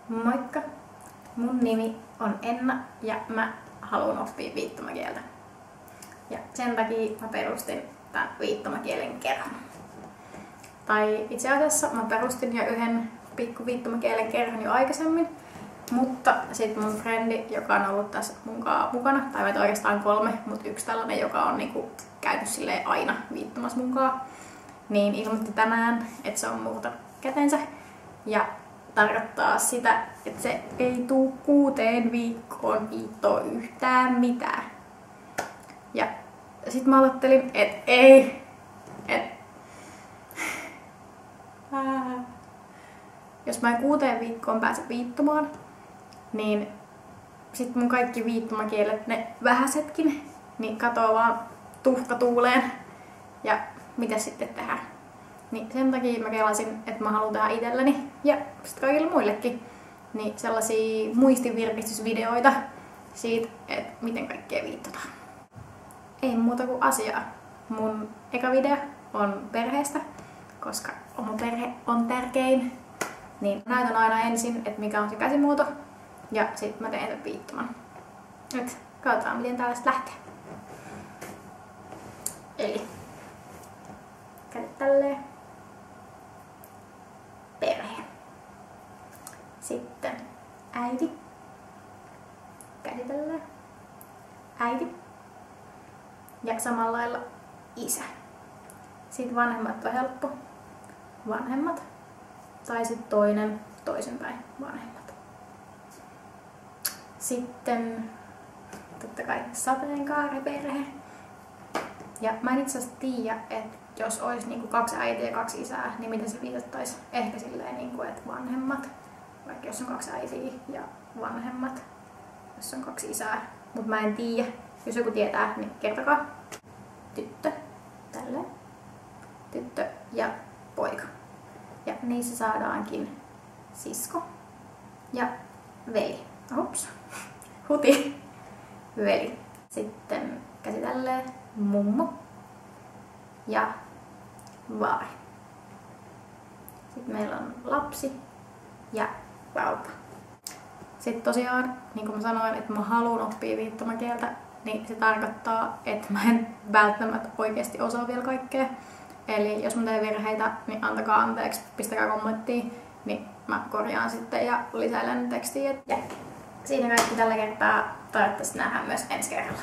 Moikka! Mun nimi on Enna ja mä haluan oppia viittomakieltä. Ja sen takia mä perustin tämän viittomakielen kerhon. Tai itse asiassa mä perustin jo yhden pikku viittomakielen kerhon jo aikaisemmin. Mutta sitten mun frendi, joka on ollut tässä munkaan mukana, tai meitä oikeastaan 3, mutta yksi tällainen, joka on niinku käynyt silleen aina viittomassa munkaan, niin ilmoitti tänään, että se on murtanut kätensä. Ja tarkoittaa sitä, että se ei tuu 6 viikkoon viittoa yhtään mitään. Ja sit mä ajattelin, että ei. Jos mä en 6 viikkoon pääse viittomaan, niin sit mun kaikki viittomakielet, ne vähäsetkin, niin katoo vaan tuhkatuuleen. Ja mitä sitten tehdään? Niin sen takia mä kelasin, että mä haluan tehdä itselleni ja sit kaikille muillekin niin sellaisia muistivirkistysvideoita siitä, että miten kaikkea viittotaan. Ei muuta kuin asiaa. Mun eka video on perheestä, koska oma perhe on tärkein. Niin näytän aina ensin, että mikä on se käsimuoto ja sit mä teen sen viittoman. Nyt katsotaan, miten tällaista lähtee. Eli kädet tälleen. Perhe. Sitten äiti. Käsitellään. Äiti. Ja samalla lailla isä. Sitten vanhemmat on helppo. Vanhemmat. Tai sitten toinen toisinpäin vanhemmat. Sitten totta kai sateenkaariperhe. Ja mä en itse asiassa tiedä, että jos olisi niinku 2 äitiä ja 2 isää, niin miten se viitattaisi? Ehkä silleen, niinku, että vanhemmat, vaikka jos on 2 äitiä ja vanhemmat, jos on 2 isää. Mut mä en tiedä. Jos joku tietää, niin kertokaa. Tyttö, tälleen. Tyttö ja poika. Ja niissä saadaankin sisko ja veli. Ups. Huti. Veli. Sitten käsi tälleen. Mummo ja vaari. Sitten meillä on lapsi ja vauva. Sitten tosiaan, niin kuin mä sanoin, että mä haluan oppia viittomakieltä, niin se tarkoittaa, että mä en välttämättä oikeasti osaa vielä kaikkea. Eli jos mä teen virheitä, niin antakaa anteeksi, pistäkää kommenttiin, niin mä korjaan sitten ja lisäilen tekstiä. Ja siinä kaikki tällä kertaa. Toivottavasti nähdään myös ensi kerralla.